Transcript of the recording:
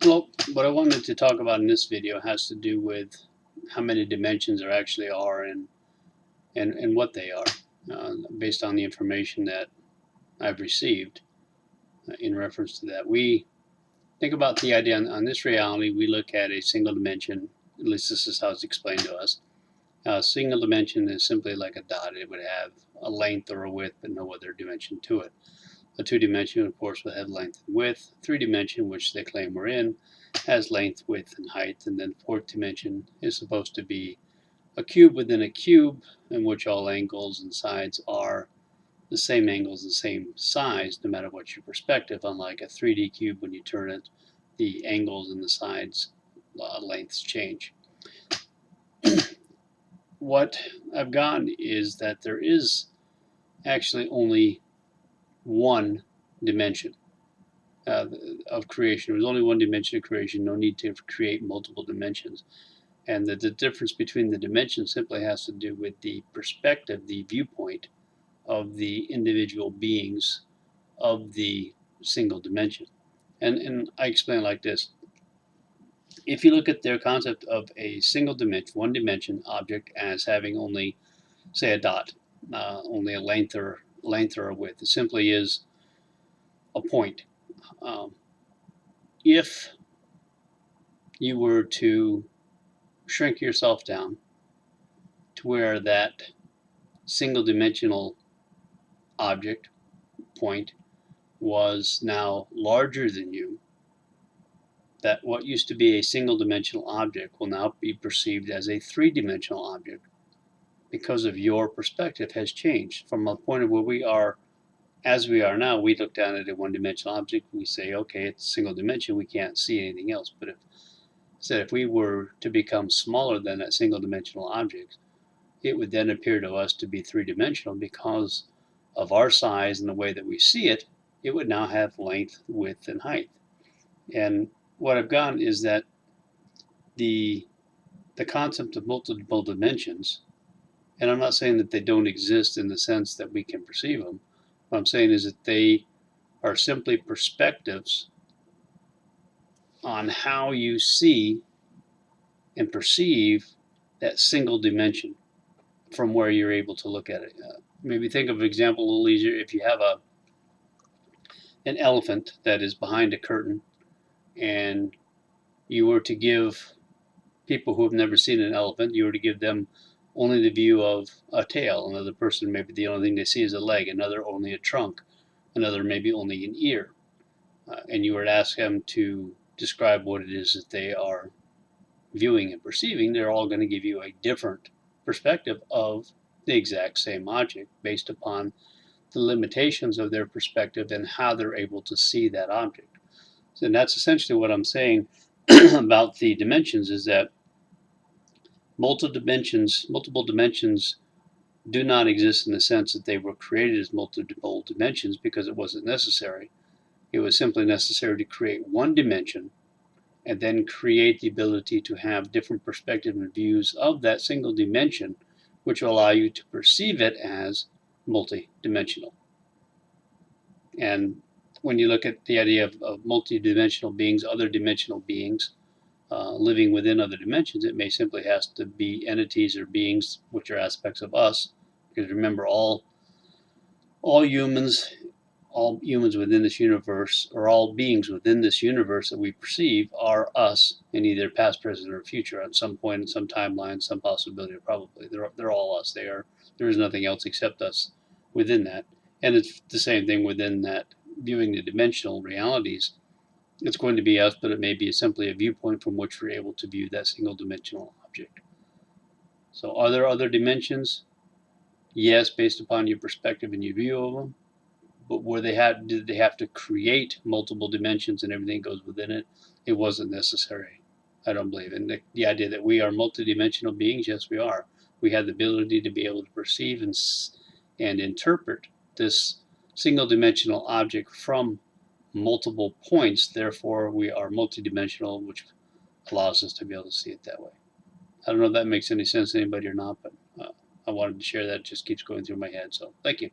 Well, what I wanted to talk about in this video has to do with how many dimensions there actually are and what they are, based on the information that I've received in reference to that. We think about the idea on this reality, we look at a single dimension, at least this is how it's explained to us. A single dimension is simply like a dot. It would have a length or a width, but no other dimension to it. A two-dimension, of course, would have length and width. Three-dimension, which they claim we're in, has length, width, and height. And then fourth dimension is supposed to be a cube within a cube, in which all angles and sides are the same angles and same size, no matter what your perspective. Unlike a 3D cube, when you turn it, the angles and the sides lengths change. What I've gotten is that there is actually only one dimension of creation. There's only one dimension of creation, no need to create multiple dimensions. And that the difference between the dimensions simply has to do with the perspective, the viewpoint of the individual beings of the single dimension. And I explain it like this. If you look at their concept of a single dimension, one dimension object as having only, say, a dot, only a length or a width, it simply is a point. If you were to shrink yourself down to where that single dimensional object point was now larger than you, that what used to be a single dimensional object will now be perceived as a three-dimensional object because of your perspective has changed from a point of where we are as we are now. We look down at a one-dimensional object, we say, okay, it's a single dimension, we can't see anything else. But if we were to become smaller than that single dimensional object, it would then appear to us to be three-dimensional because of our size and the way that we see it. It would now have length, width, and height. And what I've gotten is that the concept of multiple dimensions, and I'm not saying that they don't exist in the sense that we can perceive them. What I'm saying is that they are simply perspectives on how you see and perceive that single dimension from where you're able to look at it. Maybe think of an example a little easier. If you have an elephant that is behind a curtain, and you were to give people who have never seen an elephant, you were to give them only the view of a tail. Another person, maybe the only thing they see is a leg. Another, only a trunk. Another, maybe only an ear. And you were to ask them to describe what it is that they are viewing and perceiving, they're all going to give you a different perspective of the exact same object based upon the limitations of their perspective and how they're able to see that object. And that's essentially what I'm saying about the dimensions, is that multiple dimensions do not exist in the sense that they were created as multiple dimensions because it wasn't necessary. It was simply necessary to create one dimension and then create the ability to have different perspectives and views of that single dimension, which will allow you to perceive it as multidimensional. And when you look at the idea of multidimensional beings, other dimensional beings living within other dimensions, it may simply has to be entities or beings which are aspects of us. Because remember, all humans within this universe, or all beings within this universe that we perceive, are us in either past, present, or future at some point in some timeline, some possibility, or probably. They're all us. There is nothing else except us within that. And it's the same thing within that, viewing the dimensional realities. It's going to be us, but it may be simply a viewpoint from which we're able to view that single dimensional object. So are there other dimensions? Yes, based upon your perspective and your view of them. But did they have to create multiple dimensions and everything goes within it? It wasn't necessary, I don't believe. And the idea that we are multidimensional beings, yes, we are. We have the ability to be able to perceive and interpret this single dimensional object from multiple points. Therefore, we are multidimensional, which allows us to be able to see it that way. I don't know if that makes any sense to anybody or not, but I wanted to share that. It just keeps going through my head. So thank you.